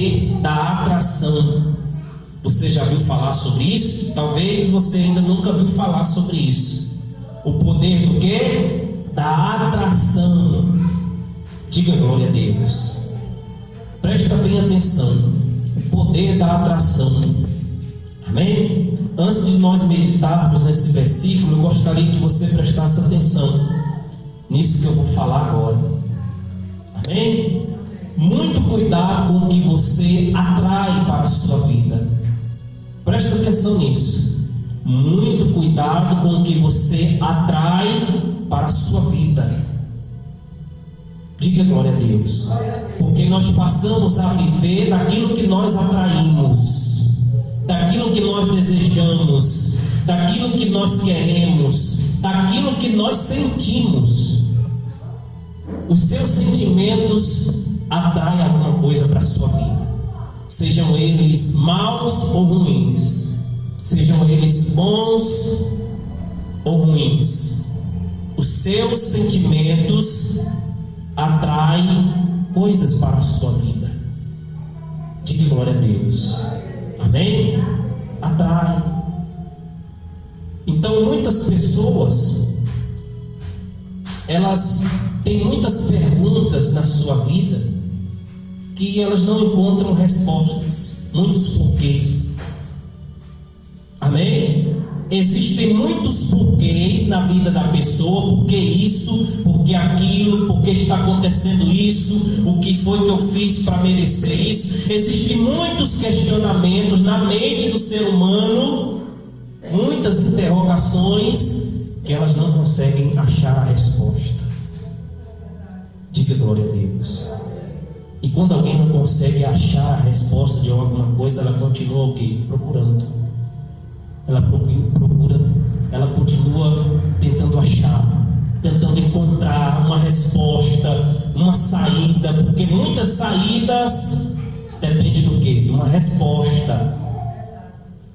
poder da atração. Você já viu falar sobre isso? Talvez você ainda nunca viu falar sobre isso. O poder do quê? Da atração. Diga glória a Deus. Presta bem atenção. O poder da atração. Amém? Antes de nós meditarmos nesse versículo, eu gostaria que você prestasse atenção nisso que eu vou falar agora. Amém? Muito cuidado com o que você atrai para a sua vida. Presta atenção nisso. Muito cuidado com o que você atrai para a sua vida. Diga glória a Deus. Porque nós passamos a viver daquilo que nós atraímos, daquilo que nós desejamos, daquilo que nós queremos, daquilo que nós sentimos. Os seus sentimentos atraem alguma coisa para a sua vida, sejam eles maus ou ruins, sejam eles bons ou ruins. Os seus sentimentos atraem coisas para a sua vida. Diga glória a Deus. Amém? Atrai. Então muitas pessoas, elas têm muitas perguntas na sua vida que elas não encontram respostas, muitos porquês. Amém? Existem muitos porquês na vida da pessoa. Por que isso? Por que aquilo? Por que está acontecendo isso? O que foi que eu fiz para merecer isso? Existem muitos questionamentos na mente do ser humano, muitas interrogações que elas não conseguem achar a resposta. Diga glória a Deus. E quando alguém não consegue achar a resposta de alguma coisa, ela continua o quê? Procurando. Ela procura, ela continua tentando achar, tentando encontrar uma resposta, uma saída, porque muitas saídas dependem do quê? De uma resposta.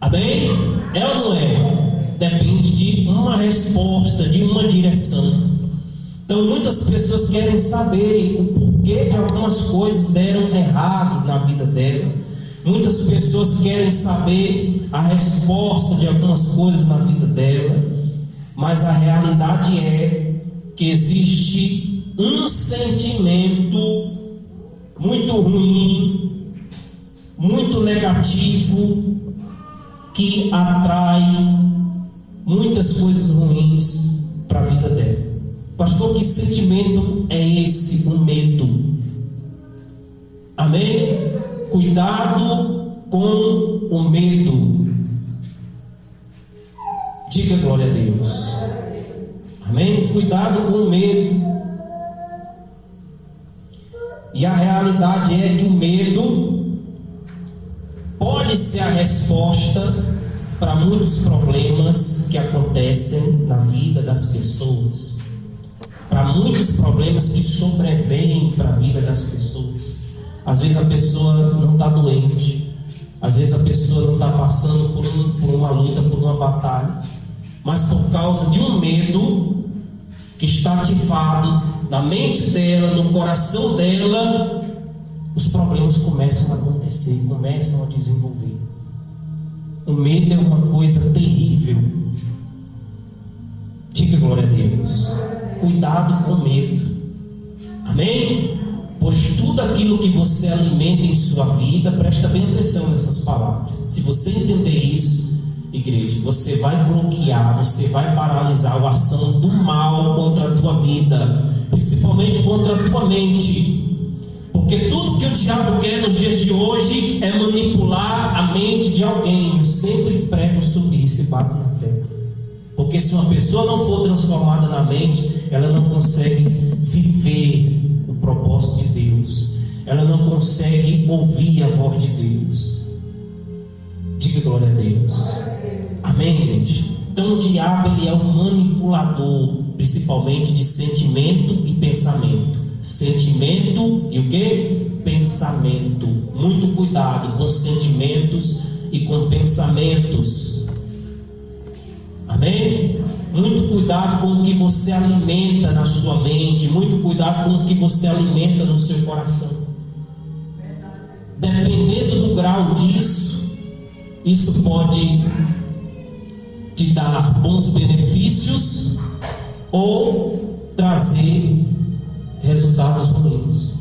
Amém? É ou não é? Depende de uma resposta, de uma direção. Então muitas pessoas querem saber o porquê que algumas coisas deram errado na vida dela. Muitas pessoas querem saber a resposta de algumas coisas na vida dela, mas a realidade é que existe um sentimento muito ruim, muito negativo, que atrai muitas coisas ruins para a vida dela. Pastor, que sentimento é esse? O medo. Amém? Cuidado com o medo. Diga glória a Deus. Amém? Cuidado com o medo. E a realidade é que o medo pode ser a resposta para muitos problemas que acontecem na vida das pessoas, para muitos problemas que sobrevêm para a vida das pessoas. Às vezes a pessoa não está doente, às vezes a pessoa não está passando por uma luta, por uma batalha, mas por causa de um medo que está ativado na mente dela, no coração dela, os problemas começam a acontecer, começam a desenvolver. O medo é uma coisa terrível. Diga glória a Deus. Cuidado com o medo. Amém? Pois tudo aquilo que você alimenta em sua vida, presta bem atenção nessas palavras. Se você entender isso, igreja, você vai bloquear, você vai paralisar a ação do mal contra a tua vida, principalmente contra a tua mente. Porque tudo que o diabo quer nos dias de hoje é manipular a mente de alguém. Eu sempre prego sobre isso e bato na tecla. Porque se uma pessoa não for transformada na mente, ela não consegue viver o propósito de Deus, ela não consegue ouvir a voz de Deus. Diga glória a Deus. Amém, igreja? Então o diabo, ele é um manipulador, principalmente de sentimento e pensamento. Sentimento e o que? Pensamento. Muito cuidado com sentimentos e com pensamentos. Amém? Muito cuidado com o que você alimenta na sua mente. Muito cuidado com o que você alimenta no seu coração. Dependendo final disso, isso pode te dar bons benefícios ou trazer resultados ruins,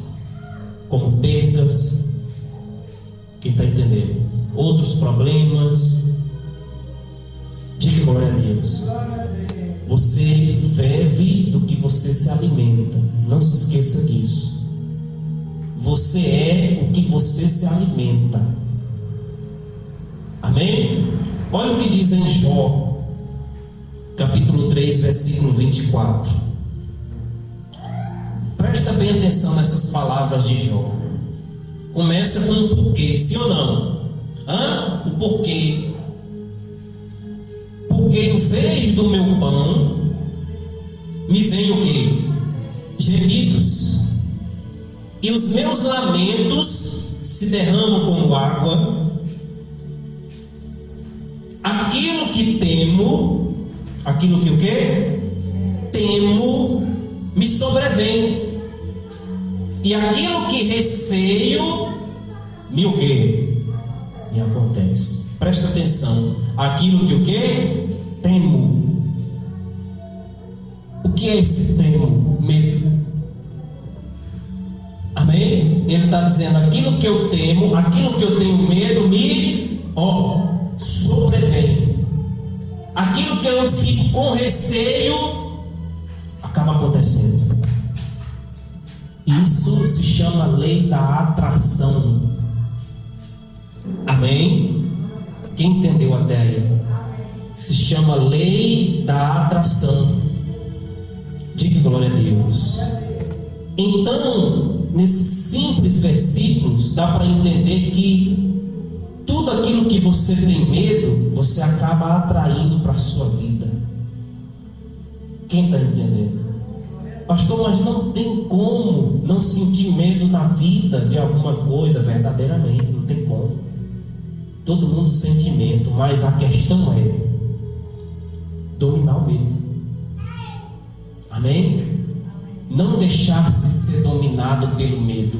como percas, quem está entendendo? Outros problemas. Diga glória a Deus. Você vive do que você se alimenta. Não se esqueça disso. Você é o que você se alimenta. Amém? Olha o que diz em Jó, capítulo 3, versículo 24. Presta bem atenção nessas palavras de Jó. Começa com um porquê, sim ou não? O porquê. Porque em vez do meu pão me vem o quê? Gemidos, e os meus lamentos se derramam como água. Aquilo que temo, aquilo que o quê? Temo, me sobrevém. E aquilo que receio, me o quê? Me acontece. Presta atenção. Aquilo que o quê? Temo. O que é esse temo? Medo. Amém? Ele está dizendo: aquilo que eu temo, aquilo que eu tenho medo, me sobrevém. Aquilo que eu fico com receio, acaba acontecendo. Isso se chama lei da atração. Amém? Quem entendeu até aí? Se chama lei da atração. Diga glória a Deus. Então, nesses simples versículos, dá para entender que tudo aquilo que você tem medo, você acaba atraindo para a sua vida. Quem está entendendo? Pastor, mas não tem como não sentir medo na vida de alguma coisa verdadeiramente. Não tem como. Todo mundo sente medo, mas a questão é dominar o medo. Amém? Não deixar-se ser dominado pelo medo.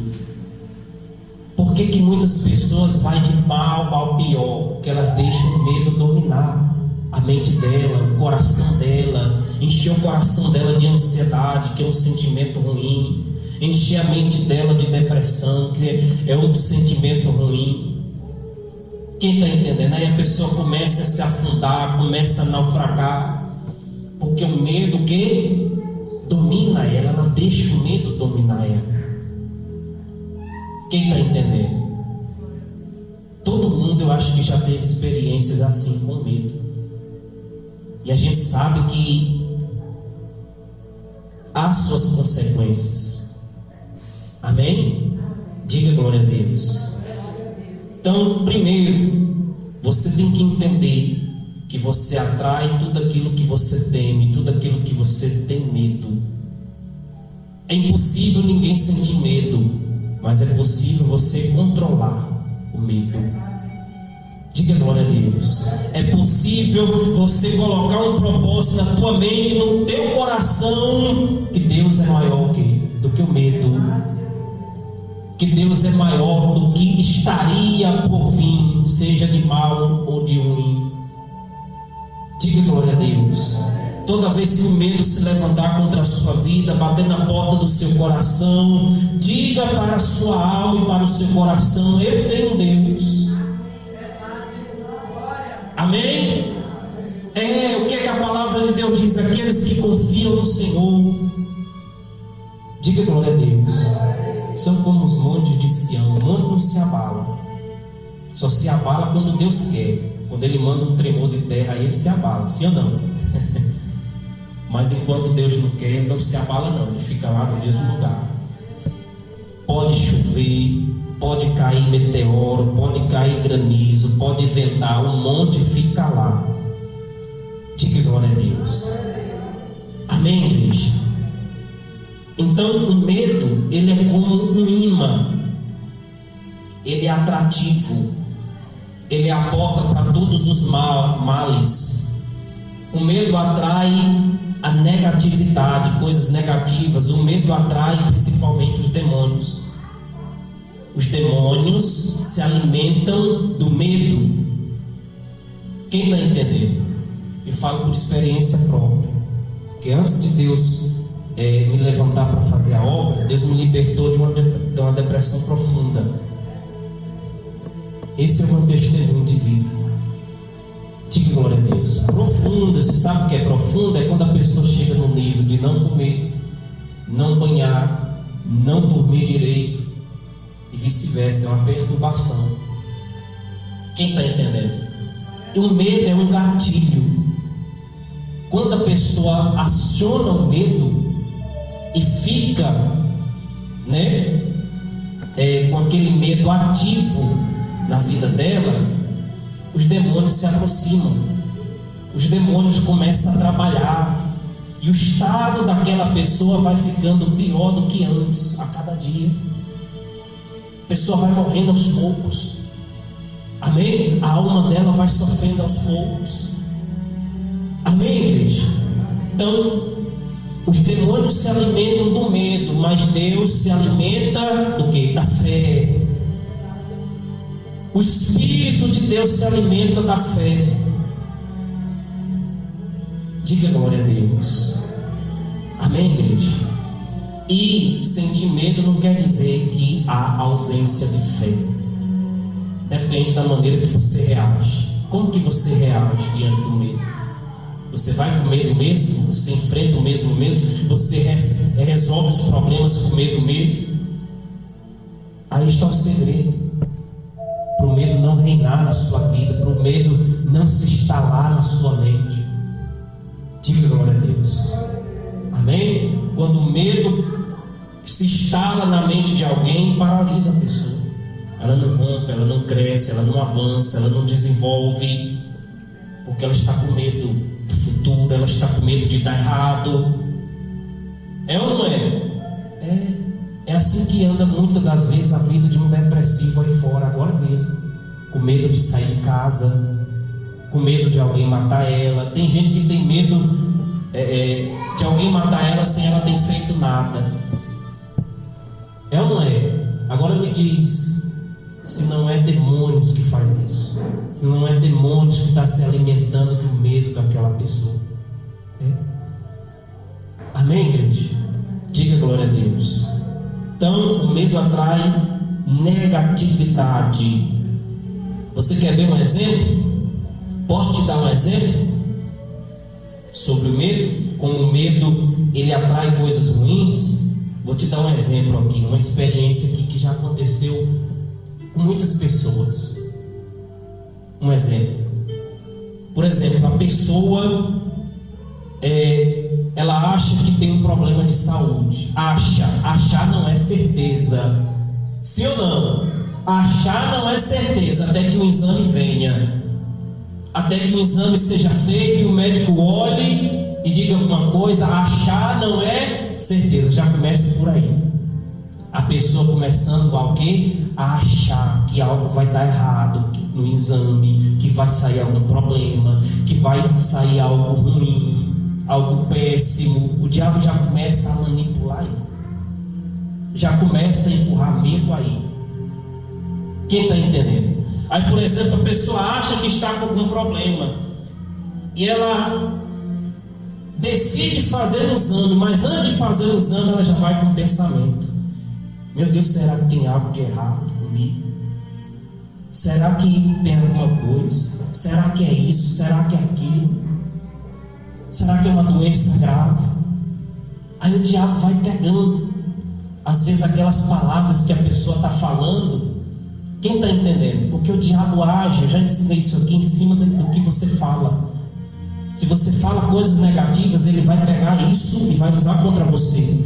Por que muitas pessoas vão de mal ao pior? Porque elas deixam o medo dominar a mente dela, o coração dela, encher o coração dela de ansiedade, que é um sentimento ruim, encher a mente dela de depressão, que é outro sentimento ruim. Quem está entendendo? Aí a pessoa começa a se afundar, começa a naufragar, porque o medo que domina ela, ela deixa o medo dominar ela. Quem está entendendo? Todo mundo, eu acho que já teve experiências assim com medo. E a gente sabe que há suas consequências. Amém? Diga glória a Deus. Então, primeiro, você tem que entender que você atrai tudo aquilo que você teme, tudo aquilo que você tem medo. É impossível ninguém sentir medo, mas é possível você controlar o medo. Diga glória a Deus. É possível você colocar um propósito na tua mente, no teu coração, que Deus é maior do que o medo, que Deus é maior do que estaria por vir, seja de mal ou de ruim. Diga glória a Deus. Toda vez que o medo se levantar contra a sua vida, bater na porta do seu coração, diga para a sua alma e para o seu coração: eu tenho Deus. Amém? O que é que a palavra de Deus diz? Aqueles que confiam no Senhor, diga glória a Deus, são como os montes de Sião. O monte não se abala, só se abala quando Deus quer. Quando Ele manda um tremor de terra, aí ele se abala, sim ou não? Mas enquanto Deus não quer, ele não se abala não, ele fica lá no mesmo lugar. Pode chover, pode cair meteoro, pode cair granizo, pode ventar, o monte fica lá. Diga glória a Deus. Amém, igreja? Então o medo, ele é como um imã. Ele é atrativo. Ele é a porta para todos os males. O medo atrai a negatividade, coisas negativas. O medo atrai principalmente os demônios. Os demônios se alimentam do medo. Quem está entendendo? Eu falo por experiência própria. Porque antes de Deus me levantar para fazer a obra, Deus me libertou de uma depressão profunda. Esse é o meu testemunho de vida. Diga glória a Deus. Profunda, você sabe o que é profunda? É quando a pessoa chega no nível de não comer, não banhar, não dormir direito e vice-versa. É uma perturbação. Quem está entendendo? O medo é um gatilho. Quando a pessoa aciona o medo e fica, com aquele medo ativo na vida dela, os demônios se aproximam, os demônios começam a trabalhar, e o estado daquela pessoa vai ficando pior do que antes, a cada dia. A pessoa vai morrendo aos poucos. Amém? A alma dela vai sofrendo aos poucos. Amém, igreja? Então, os demônios se alimentam do medo, mas Deus se alimenta do quê? Da fé. O Espírito de Deus se alimenta da fé. Diga glória a Deus. Amém, igreja? E sentir medo não quer dizer que há ausência de fé. Depende da maneira que você reage. Como que você reage diante do medo? Você vai com medo mesmo? Você enfrenta o mesmo? Você resolve os problemas com medo mesmo? Aí está o segredo. Para o medo não reinar na sua vida, para o medo não se instalar na sua mente. Diga glória a Deus. Amém? Quando o medo se instala na mente de alguém, paralisa a pessoa. Ela não rompe, ela não cresce, ela não avança, ela não desenvolve, porque ela está com medo do futuro, ela está com medo de dar errado. É ou não é? É assim que anda muitas das vezes a vida de um depressivo aí fora, agora mesmo, com medo de sair de casa, com medo de alguém matar ela. Tem gente que tem medo de alguém matar ela sem ela ter feito nada. É ou não é? Agora me diz, se não é demônios que faz isso, se não é demônios que está se alimentando do medo daquela pessoa. Amém, igreja? Diga glória a Deus. Então, o medo atrai negatividade. Você quer ver um exemplo? Posso te dar um exemplo sobre o medo? Como o medo ele atrai coisas ruins. Vou te dar um exemplo aqui, uma experiência aqui que já aconteceu com muitas pessoas. Um exemplo. Por exemplo, a pessoa ela acha que tem um problema de saúde. Achar não é certeza. Sim ou não? Achar não é certeza até que o exame venha, até que o exame seja feito e o médico olhe e diga alguma coisa. Achar não é certeza. Já começa por aí. A pessoa começando a quê? A achar que algo vai dar errado no exame, que vai sair algum problema, que vai sair algo ruim, algo péssimo. O diabo já começa a manipular aí, já começa a empurrar medo aí. Quem está entendendo? Aí, por exemplo, a pessoa acha que está com algum problema e ela decide fazer o exame, mas antes de fazer o exame ela já vai com um pensamento: meu Deus, será que tem algo de errado comigo? Será que tem alguma coisa? Será que é isso? Será que é aquilo? Será que é uma doença grave? Aí o diabo vai pegando, às vezes, aquelas palavras que a pessoa está falando. Quem está entendendo? Porque o diabo age, eu já ensinei isso aqui, em cima do que você fala. Se você fala coisas negativas, ele vai pegar isso e vai usar contra você.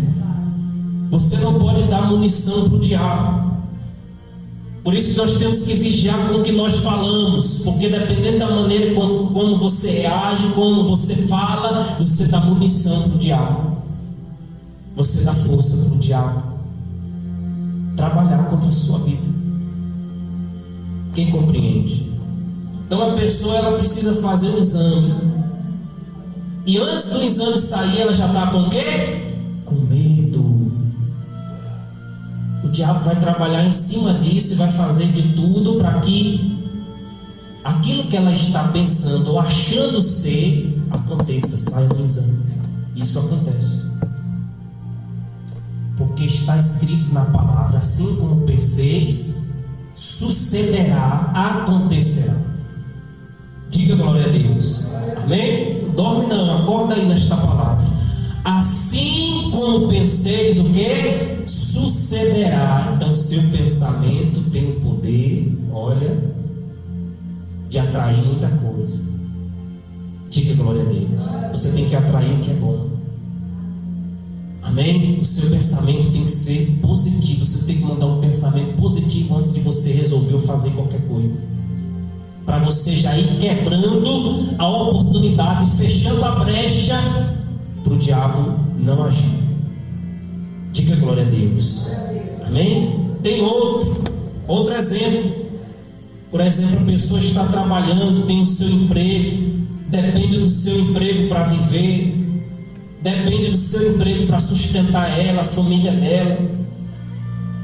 Você não pode dar munição para o diabo. Por isso que nós temos que vigiar com o que nós falamos, porque dependendo da maneira como você reage, como você fala, você dá munição para o diabo. Você dá força para o diabo trabalhar contra a sua vida. Quem compreende? Então a pessoa ela precisa fazer um exame, e antes do exame sair ela já está com o quê? Com medo. O diabo vai trabalhar em cima disso e vai fazer de tudo para que aquilo que ela está pensando ou achando ser aconteça, saia no exame. Isso acontece. Porque está escrito na palavra: assim como penseis, sucederá, acontecerá. Diga glória a Deus. Amém? Dorme não, acorda aí nesta palavra. Assim como penseis, o que? Sucederá. Então seu pensamento tem o poder, olha, de atrair muita coisa. Diga glória a Deus. Você tem que atrair o que é bom. Amém? O seu pensamento tem que ser positivo. Você tem que mandar um pensamento positivo antes de você resolver fazer qualquer coisa, para você já ir quebrando a oportunidade, fechando a brecha para o diabo não agir. Diga glória a Deus. Amém? Tem outro exemplo. Por exemplo, a pessoa está trabalhando, tem o seu emprego, depende do seu emprego para viver, depende do seu emprego para sustentar ela, a família dela,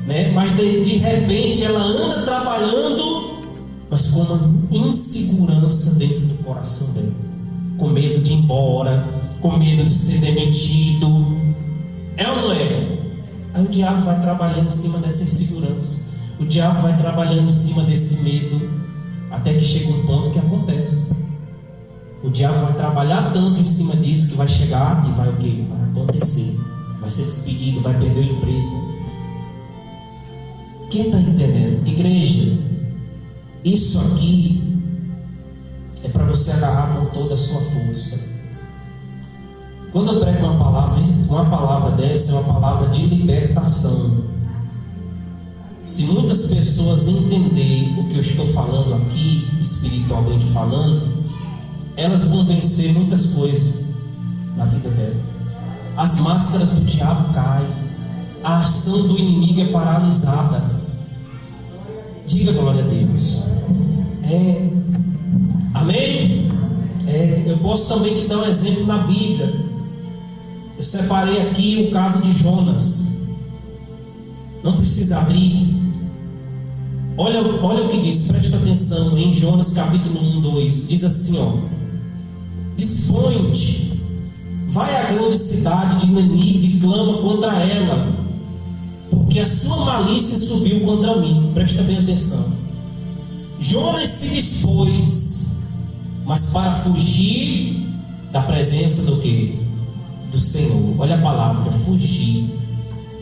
né? Mas de repente ela anda trabalhando, mas com uma insegurança dentro do coração dela, com medo de ir embora, com medo de ser demitido. É ou não é? Aí o diabo vai trabalhando em cima dessa insegurança, o diabo vai trabalhando em cima desse medo, até que chega um ponto que acontece. O diabo vai trabalhar tanto em cima disso que vai chegar e vai o quê? Vai acontecer. Vai ser despedido, vai perder o emprego. Quem está entendendo? Igreja, isso aqui é para você agarrar com toda a sua força. Quando eu prego uma palavra dessa é uma palavra de libertação. Se muitas pessoas entenderem o que eu estou falando aqui, espiritualmente falando, elas vão vencer muitas coisas na vida dela. As máscaras do diabo caem, a ação do inimigo é paralisada. Diga glória a Deus. Amém? Eu posso também te dar um exemplo na Bíblia. Eu separei aqui o caso de Jonas. Não precisa abrir. Olha o que diz, presta atenção em Jonas capítulo 1, 2. Diz assim, ó: dispõe-te, vai à grande cidade de Nínive e clama contra ela, porque a sua malícia subiu contra mim. Presta bem atenção. Jonas se dispôs, mas para fugir da presença do quê? Do Senhor. Olha a palavra, fugir.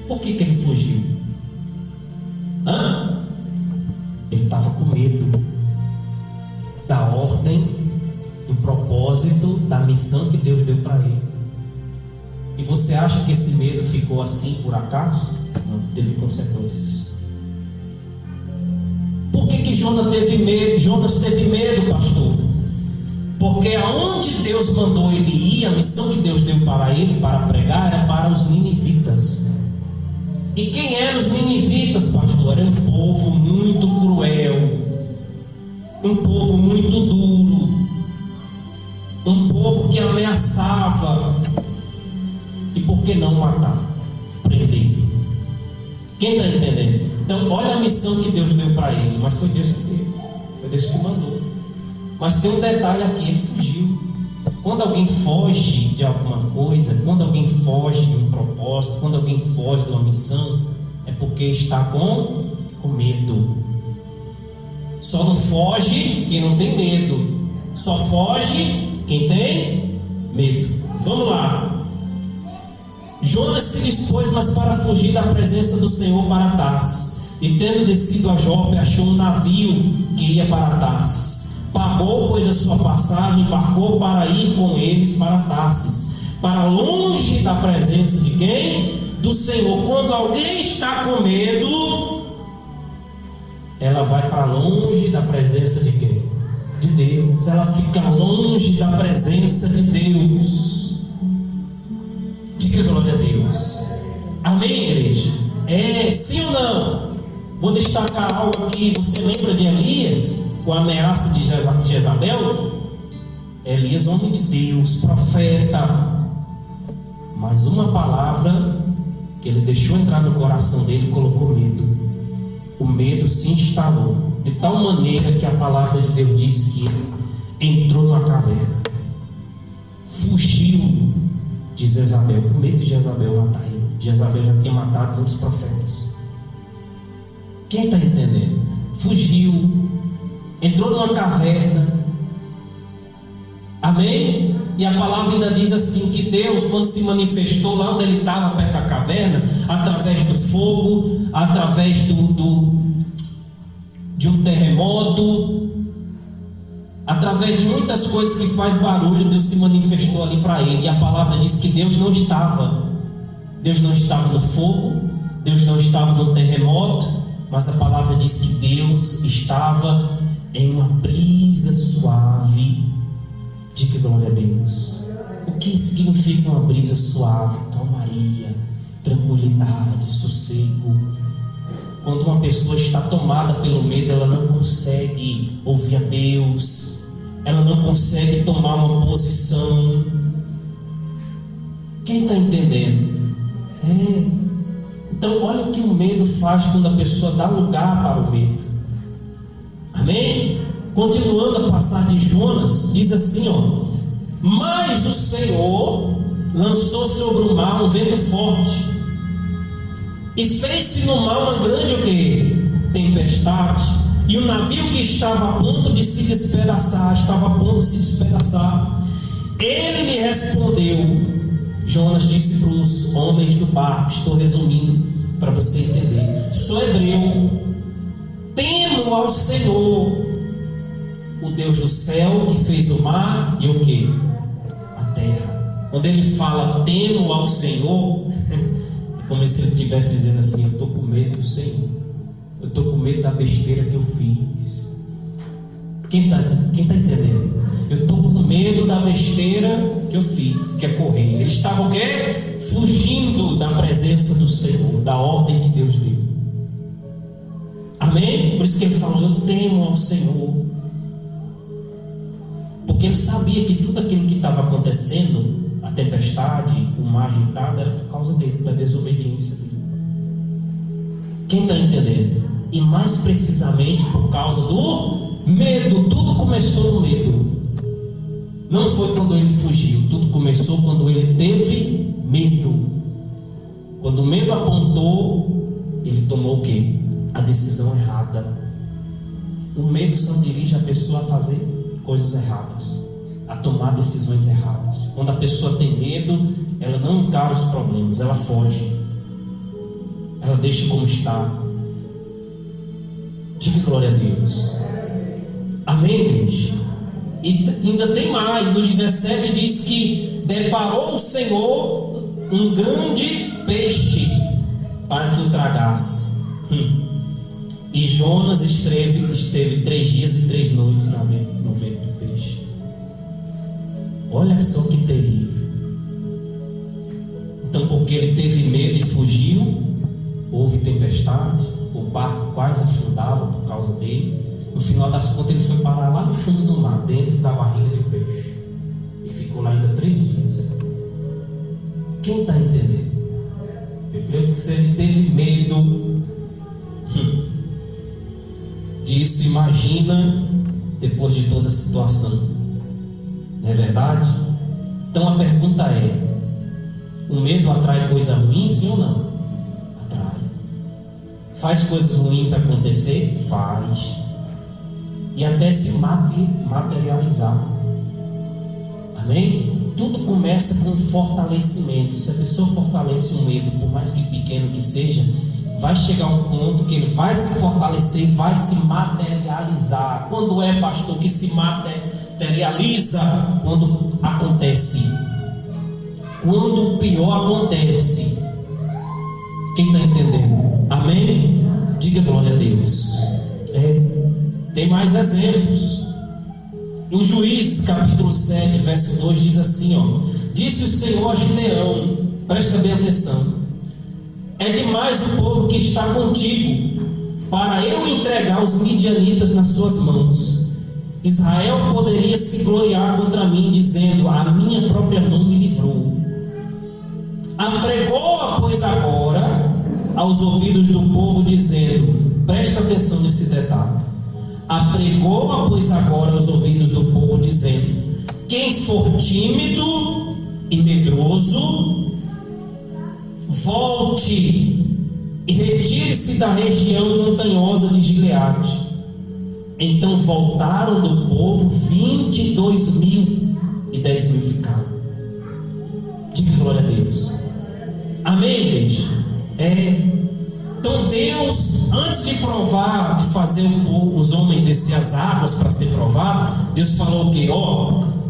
Por que ele fugiu? Ele estava com medo da ordem, do propósito, da missão que Deus deu para ele. E você acha que esse medo ficou assim por acaso? Não, teve consequências. Por que Jonas teve medo? Jonas teve medo, pastor? Porque aonde Deus mandou ele ir, a missão que Deus deu para ele, para pregar, era para os ninivitas. E quem eram os ninivitas, pastor? Era um povo muito cruel, um povo muito duro, um povo que ameaçava. E por que não matar? Prender. Quem está entendendo? Então olha a missão que Deus deu para ele. Mas foi Deus que deu, foi Deus que mandou. Mas tem um detalhe aqui, ele fugiu. Quando alguém foge de alguma coisa, quando alguém foge de um propósito, quando alguém foge de uma missão, é porque está com medo. Só não foge quem não tem medo. Só foge quem tem medo. Vamos lá. Jonas se dispôs, mas para fugir da presença do Senhor, para Tarsis. E tendo descido a Jope, achou um navio que ia para Tarsis. Pagou, pois, a sua passagem, embarcou para ir com eles para Tarsis, para longe da presença de quem? Do Senhor. Quando alguém está com medo, ela vai para longe da presença de quem? De Deus. Ela fica longe da presença de Deus. Diga glória a Deus. Amém, igreja? Sim ou não? Vou destacar algo aqui. Você lembra de Elias, com a ameaça de Jezabel? Elias, homem de Deus, profeta, mas uma palavra que ele deixou entrar no coração dele e colocou medo. O medo se instalou de tal maneira que a palavra de Deus diz que ele entrou numa caverna, fugiu de Jezabel, com medo de Jezabel matar ele. Jezabel já tinha matado muitos profetas. Quem está entendendo? Fugiu, entrou numa caverna. Amém? E a palavra ainda diz assim, que Deus, quando se manifestou lá onde ele estava, perto da caverna, através do fogo, através de um terremoto, através de muitas coisas que faz barulho, Deus se manifestou ali para ele. E a palavra diz que Deus não estava no fogo, Deus não estava no terremoto, mas a palavra diz que Deus estava em uma brisa suave. Diga glória a Deus. O que significa uma brisa suave? Calmaria, tranquilidade, sossego. Quando uma pessoa está tomada pelo medo, ela não consegue ouvir a Deus, ela não consegue tomar uma posição. Quem está entendendo? Então olha o que o medo faz quando a pessoa dá lugar para o medo. Amém? Continuando a passagem de Jonas, diz assim, mas o Senhor lançou sobre o mar um vento forte, e fez-se no mar uma grande tempestade, e o navio que estava a ponto de se despedaçar, Ele lhe respondeu. Jonas disse para os homens do barco, estou resumindo para você entender, sou hebreu, temo ao Senhor, o Deus do céu, que fez o mar e o que? A terra. Quando ele fala temo ao Senhor, é como se ele estivesse dizendo assim, eu estou com medo do Senhor, eu estou com medo da besteira que eu fiz. Quem está entendendo? Eu estou com medo da besteira que eu fiz, que é correr. Ele estava o quê? Fugindo da presença do Senhor, da ordem que Deus deu. Amém? Por isso que ele falou, eu temo ao Senhor. Porque ele sabia que tudo aquilo que estava acontecendo, a tempestade, o mar agitado, era por causa dele, da desobediência dele. Quem está entendendo? E mais precisamente por causa do medo. Tudo começou no medo. Não foi quando ele fugiu, tudo começou quando ele teve medo. Quando o medo apontou, ele tomou o quê? A decisão errada. O medo só dirige a pessoa a fazer coisas erradas, a tomar decisões erradas. Quando a pessoa tem medo, ela não encara os problemas, ela foge, ela deixa como está. Diga glória a Deus. Amém, igreja? E ainda tem mais, no 17 diz que deparou o Senhor um grande peixe para que o tragasse. E Jonas esteve 3 dias e 3 noites no ventre do peixe. Olha só que terrível. Então, porque ele teve medo e fugiu, houve tempestade, o barco quase afundava por causa dele. No final das contas, ele foi parar lá no fundo do mar, dentro da barriga do peixe, e ficou lá ainda 3 dias. Quem está entendendo? Eu creio que se ele teve medo disso, imagina depois de toda a situação. Não é verdade? Então a pergunta é: o medo atrai coisa ruim, sim ou não? Atrai. Faz coisas ruins acontecer? Faz. E até se materializar. Amém? Tudo começa com um fortalecimento. Se a pessoa fortalece um medo, por mais que pequeno que seja, vai chegar um ponto que ele vai se fortalecer, vai se materializar. Quando é, pastor, que se materializa? Quando acontece. Quando o pior acontece. Quem está entendendo? Amém? Diga glória a Deus. Tem mais exemplos. Em Juízes capítulo 7, verso 2 diz assim, disse o Senhor a Gideão, presta bem atenção, é demais o povo que está contigo, para eu entregar os midianitas nas suas mãos. Israel poderia se gloriar contra mim, dizendo, a minha própria mão me livrou. Apregou-a, pois, agora aos ouvidos do povo, dizendo, presta atenção nesse detalhe, apregou-a, pois, agora aos ouvidos do povo, dizendo, quem for tímido e medroso, volte e retire-se da região montanhosa de Gileade. Então voltaram do povo 22.000 e 10.000 ficaram. Diga glória a Deus. Amém, igreja? Então Deus, antes de provar, de fazer os homens descer as águas para ser provado, Deus falou o quê?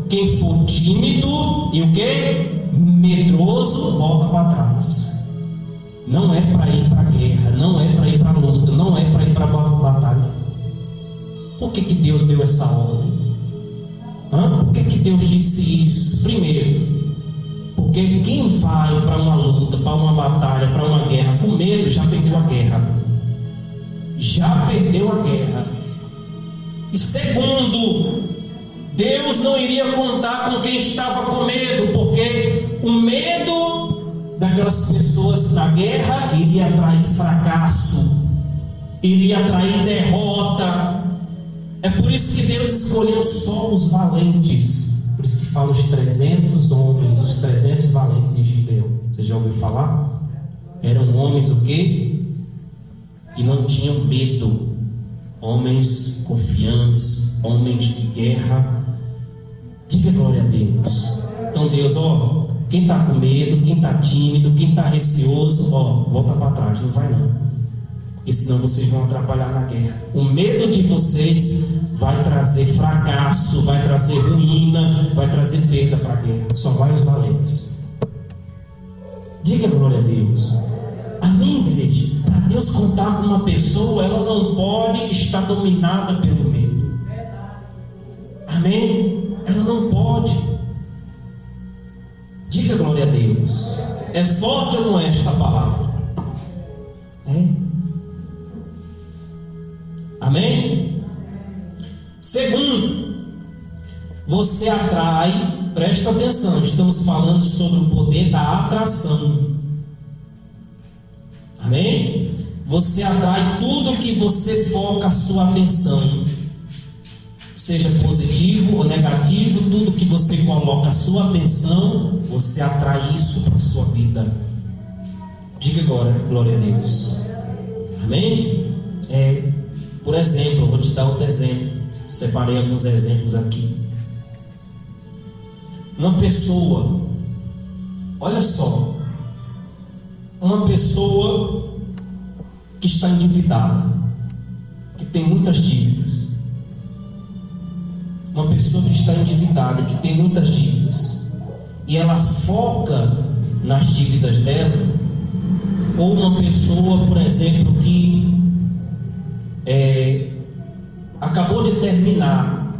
Quem for tímido e o quê? Medroso, volta para trás. Não é para ir para a guerra, não é para ir para a luta, não é para ir para a batalha. Por que Deus deu essa ordem? Por que Deus disse isso? Primeiro, porque quem vai para uma luta, para uma batalha, para uma guerra com medo, já perdeu a guerra. Já perdeu a guerra. E segundo, Deus não iria contar com quem estava com medo, porque o medo daquelas pessoas na guerra iria atrair fracasso, iria atrair derrota. É por isso que Deus escolheu só os valentes. Por isso que fala os 300 homens, os 300 valentes de Gideão. Você já ouviu falar? Eram homens o quê? Que não tinham medo. Homens confiantes, homens de guerra. Diga glória a Deus. Então Deus, quem está com medo, quem está tímido, quem está receoso, volta para trás, não vai não. Porque senão vocês vão atrapalhar na guerra. O medo de vocês vai trazer fracasso, vai trazer ruína, vai trazer perda para a guerra. Só vai os valentes. Diga glória a Deus. Amém, igreja? Para Deus contar com uma pessoa, ela não pode estar dominada pelo medo. Amém? Ela não pode. Diga glória a Deus. É forte ou não é esta palavra? Amém? Segundo, você atrai, presta atenção, estamos falando sobre o poder da atração. Amém? Você atrai tudo que você foca a sua atenção, seja positivo ou negativo, tudo que você coloca a sua atenção, você atrai isso para a sua vida. Diga agora, glória a Deus. Amém? Por exemplo, eu vou te dar outro exemplo. Separei alguns exemplos aqui. Uma pessoa, olha só, uma pessoa que está endividada, que tem muitas dívidas. Uma pessoa que está endividada, que tem muitas dívidas, e ela foca nas dívidas dela. Ou uma pessoa, por exemplo, que acabou de terminar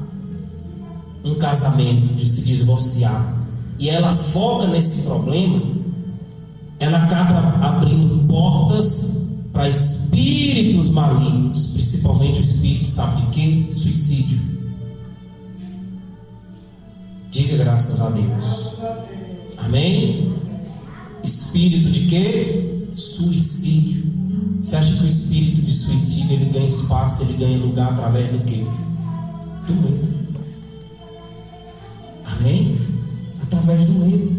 um casamento, de se divorciar, e ela foca nesse problema, ela acaba abrindo portas para espíritos malignos, principalmente o espírito, sabe de quê? Suicídio. Diga graças a Deus. Amém? Espírito de quê? Suicídio. Você acha que o espírito de suicídio ele ganha espaço, ele ganha lugar através do quê? Do medo. Amém? Através do medo.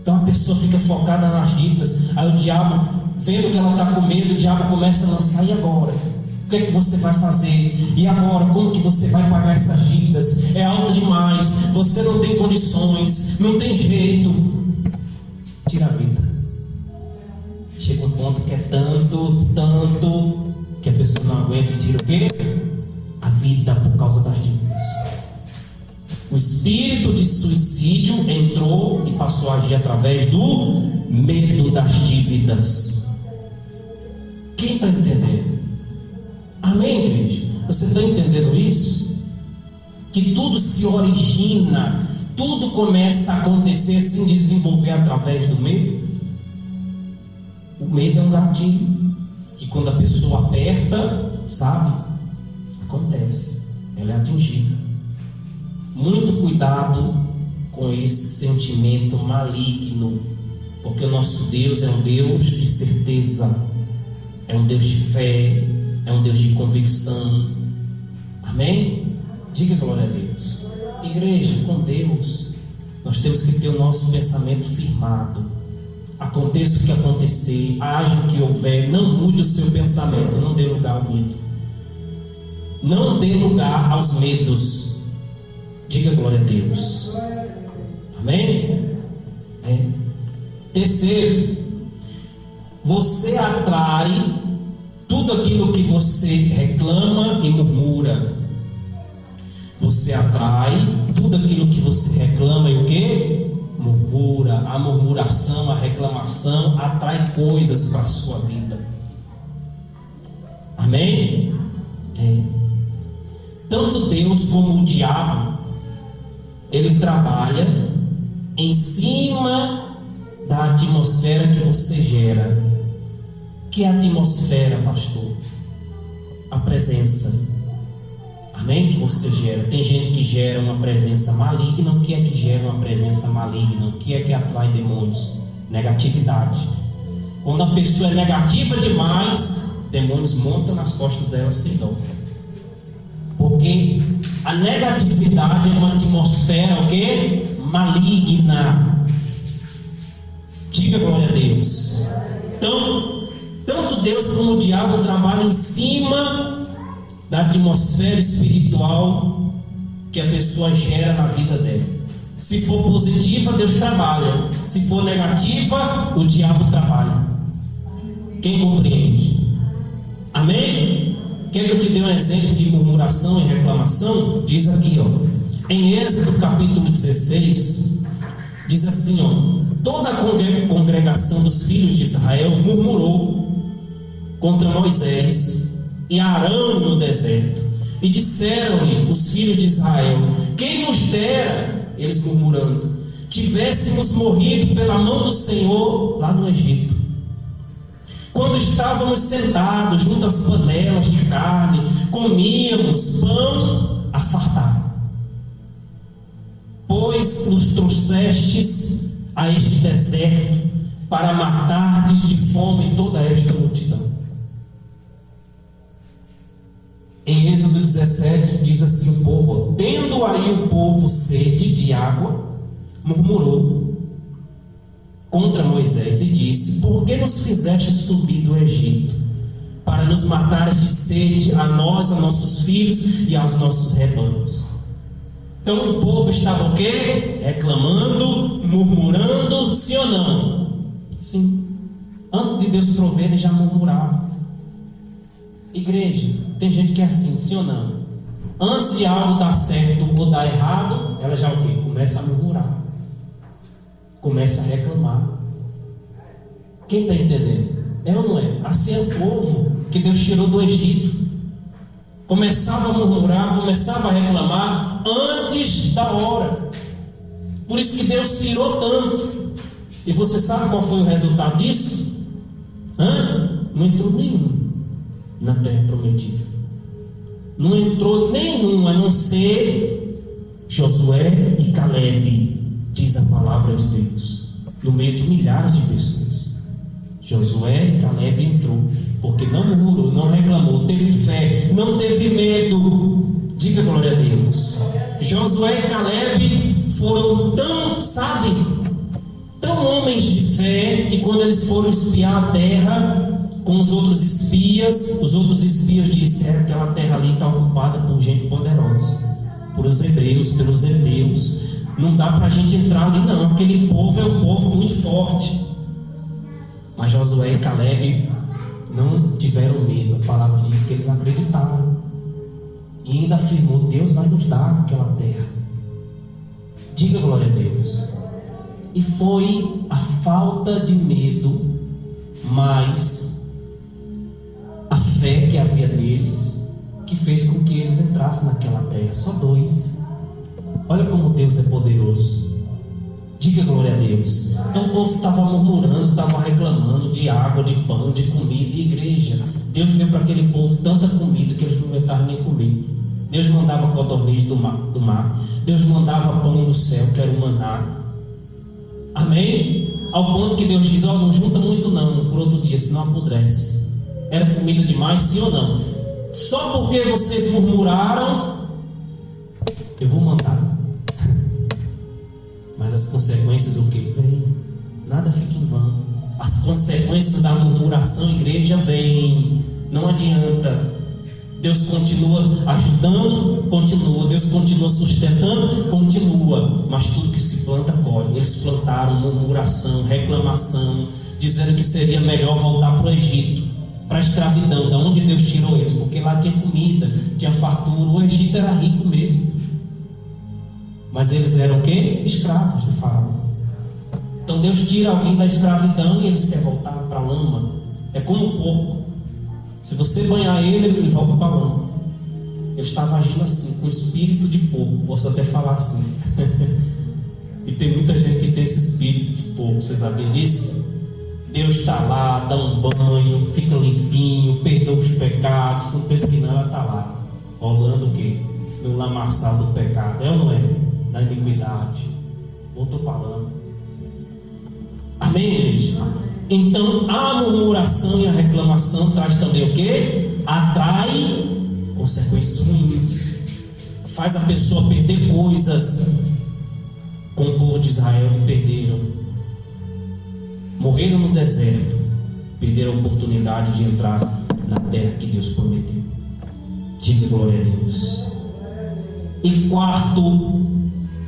Então a pessoa fica focada nas dívidas. Aí o diabo, vendo que ela está com medo, o diabo começa a lançar: e agora? O que é que você vai fazer? E agora? Como que você vai pagar essas dívidas? É alto demais, você não tem condições, não tem jeito. Tira a vida. Chega um ponto que é tanto, que a pessoa não aguenta e tira o quê? A vida por causa das dívidas. O espírito de suicídio entrou e passou a agir através do medo das dívidas. Quem está entendendo? Amém, igreja? Você está entendendo isso? Que tudo se origina, tudo começa a acontecer, se desenvolver através do medo. O medo é um gatilho que quando a pessoa aperta, sabe, acontece, ela é atingida. Muito cuidado com esse sentimento maligno, Porque o nosso Deus é um Deus de certeza, é um Deus de fé, é um Deus de convicção. Amém? Diga glória a Deus. Igreja, com Deus, nós temos que ter o nosso pensamento firmado. Aconteça o que acontecer, haja o que houver, não mude o seu pensamento, não dê lugar ao medo. Não dê lugar aos medos. Diga glória a Deus. Amém? Terceiro, você atrai tudo aquilo que você reclama e murmura. Você atrai tudo aquilo que você reclama e o que? Murmura. A murmuração, a reclamação atrai coisas para a sua vida. Amém? Tanto Deus como o diabo, ele trabalha em cima da atmosfera que você gera. Que é a atmosfera, pastor? A presença. Amém? Que você gera. Tem gente que gera uma presença maligna. O que é que gera uma presença maligna? O que é que atrai demônios? Negatividade. Quando a pessoa é negativa demais, demônios montam nas costas dela sem dó. Porque a negatividade é uma atmosfera o quê? Maligna. Diga glória a Deus. Então, tanto Deus como o diabo trabalham em cima da atmosfera espiritual que a pessoa gera na vida dela. Se for positiva, Deus trabalha. Se for negativa, o diabo trabalha. Quem compreende? Amém? Quer que eu te dê um exemplo de murmuração e reclamação? Diz aqui, em Êxodo capítulo 16, diz assim, toda a congregação dos filhos de Israel murmurou contra Moisés e Arão no deserto, e disseram-lhe os filhos de Israel: quem nos dera, eles murmurando, tivéssemos morrido pela mão do Senhor lá no Egito, quando estávamos sentados junto às panelas de carne, comíamos pão a fartar, pois nos trouxestes a este deserto para matardes de fome toda esta multidão. Em Êxodo 17 diz assim o povo: tendo aí o povo sede de água, murmurou contra Moisés e disse: por que nos fizeste subir do Egito para nos matares de sede, a nós, a nossos filhos e aos nossos rebanhos? Então o povo estava o quê? Reclamando, murmurando, sim ou não? Sim. Antes de Deus prover, ele já murmurava. Igreja, tem gente que é assim, sim ou não? Antes de algo dar certo ou dar errado, ela já o quê? Começa a murmurar, começa a reclamar. Quem está entendendo? É ou não é? Assim é o povo que Deus tirou do Egito. Começava a murmurar, começava a reclamar antes da hora. Por isso que Deus tirou tanto. E você sabe qual foi o resultado disso? Não entrou nenhum na terra prometida. Não entrou nenhum, a não ser Josué e Calebe, diz a palavra de Deus, no meio de milhares de pessoas. Josué e Calebe entrou, porque não murmurou, não reclamou, teve fé, não teve medo. Diga glória a Deus. Josué e Calebe foram tão, tão homens de fé, que quando eles foram espiar a terra com os outros espias disseram: aquela terra ali está ocupada por gente poderosa, por os hebreus, pelos heteus, não dá para a gente entrar ali não, aquele povo é um povo muito forte. Mas Josué e Calebe não tiveram medo. A palavra diz que eles acreditaram e ainda afirmou: Deus vai nos dar aquela terra. Diga glória a Deus. E foi a falta de medo, mas a fé que havia deles, que fez com que eles entrassem naquela terra. Só 2. Olha como Deus é poderoso. Diga glória a Deus. Então o povo estava murmurando, estava reclamando de água, de pão, de comida. E igreja, Deus deu para aquele povo tanta comida que eles não aguentavam nem comer. Deus mandava codorniz do mar. Deus mandava pão do céu, que era o maná. Amém? ao ponto que Deus diz: ó, não junta muito não, por outro dia, senão apodrece. Era comida demais, sim ou não? Só porque vocês murmuraram, eu vou mandar. Mas as consequências, o que? Vem. Nada fica em vão. As consequências da murmuração, igreja, vem. Não adianta. Deus continua ajudando, continua. Deus continua sustentando, continua. Mas tudo que se planta, colhe. Eles plantaram murmuração, reclamação, dizendo que seria melhor voltar para o Egito, para a escravidão, da onde Deus tirou eles, porque lá tinha comida, tinha fartura. O Egito era rico mesmo. Mas eles eram o quê? Escravos do faraó. Então Deus tira alguém da escravidão e eles querem voltar para a lama. É como o porco. Se você banhar ele volta para a lama. Eu estava agindo assim, com espírito de porco. Posso até falar assim. E tem muita gente que tem esse espírito de porco. Você sabia disso? Deus está lá, dá um banho, fica limpinho, perdoa os pecados. Quando pensa que não, ela está lá, rolando o quê? No lamaçal do pecado. É ou não é? Da iniquidade. Voltou para a lama. Amém, gente? Então a murmuração e a reclamação traz também o quê? Atrai consequências ruins. Faz a pessoa perder coisas, como o povo de Israel que perderam. Morreram no deserto, perderam a oportunidade de entrar na terra que Deus prometeu. Diga glória a Deus. E quarto,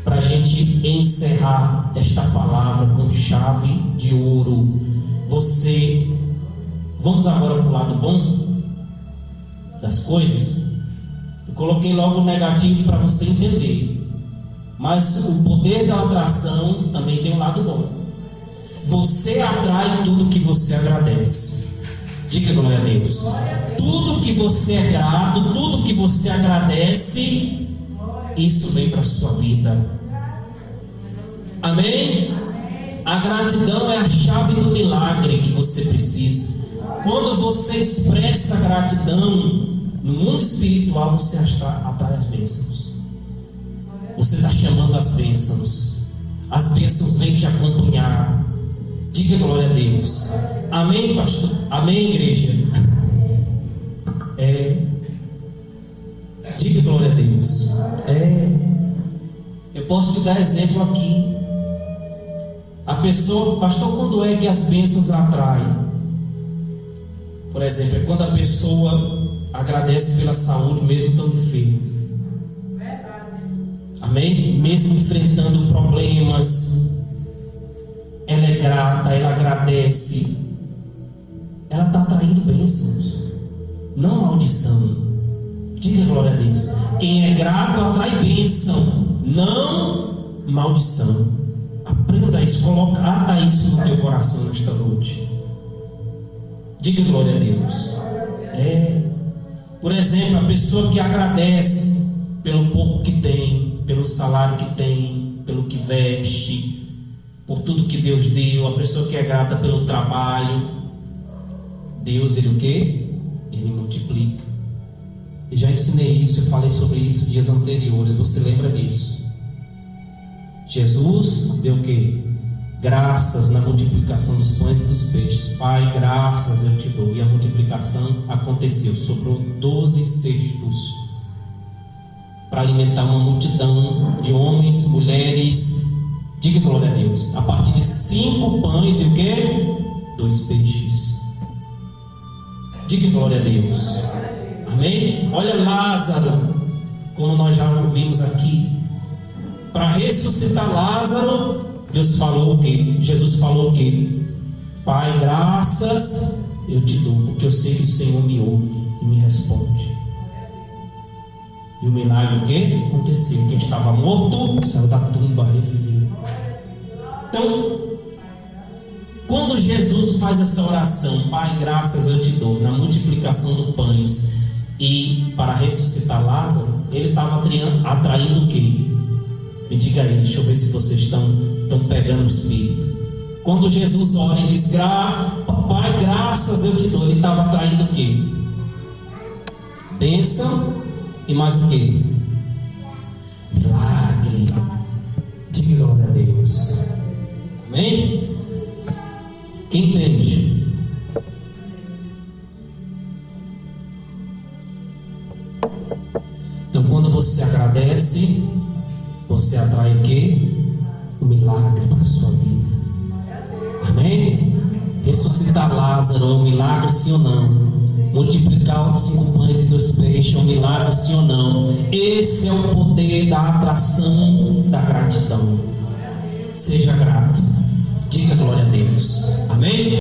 para a gente encerrar esta palavra com chave de ouro, vamos agora para o lado bom das coisas. Eu coloquei logo o negativo para você entender, mas o poder da atração também tem um lado bom. Você atrai tudo que você agradece. Diga glória a Deus. Tudo que você é grato, tudo que você agradece, isso vem para a sua vida. Amém? A gratidão é a chave do milagre que você precisa. Quando você expressa gratidão no mundo espiritual, você atrai as bênçãos. Você está chamando as bênçãos. As bênçãos vêm te acompanhar. Diga glória a Deus. Amém, pastor? Amém, igreja? Diga glória a Deus. Eu posso te dar exemplo aqui. A pessoa, pastor, quando é que as bênçãos atraem? Por exemplo, é quando a pessoa agradece pela saúde, mesmo estando enfermo. Amém? Mesmo enfrentando problemas, ela é grata, ela agradece. Ela está atraindo bênçãos, não maldição. Diga glória a Deus. Quem é grato atrai bênção, não maldição. Aprenda isso, ata isso no teu coração nesta noite. Diga glória a Deus. Por exemplo, a pessoa que agradece pelo pouco que tem, pelo salário que tem, pelo que veste, por tudo que Deus deu. A pessoa que é grata pelo trabalho, Deus, Ele o quê? Ele multiplica. Eu já ensinei isso, eu falei sobre isso dias anteriores. Você lembra disso? Jesus deu o quê? Graças na multiplicação dos pães e dos peixes. Pai, graças eu te dou. E a multiplicação aconteceu. Sobrou 12 cestos para alimentar uma multidão de homens, mulheres. Diga glória a Deus. A partir de 5 pães e o quê? 2 peixes. Diga glória a Deus. Amém? Olha Lázaro, como nós já ouvimos aqui. Para ressuscitar Lázaro, Deus falou o quê? Jesus falou o quê? Pai, graças eu te dou, porque eu sei que o Senhor me ouve e me responde. E o milagre o quê? Aconteceu. Quem estava morto saiu da tumba, reviveu. Então, quando Jesus faz essa oração, Pai, graças eu te dou, na multiplicação dos pães e para ressuscitar Lázaro, ele estava atraindo o quê? Me diga aí, deixa eu ver se vocês estão pegando o Espírito. Quando Jesus ora e diz, Pai, graças eu te dou, ele estava atraindo o quê? Bênção e mais o quê? Milagre. Diga glória a Deus. Amém? Quem entende? Então, quando você agradece, você atrai o quê? O milagre para a sua vida. Amém? Ressuscitar Lázaro é um milagre, sim ou não? Multiplicar os 5 pães e 2 peixes é um milagre, sim ou não? Esse é o poder da atração da gratidão. Seja grato. Diga glória a Deus. Amém?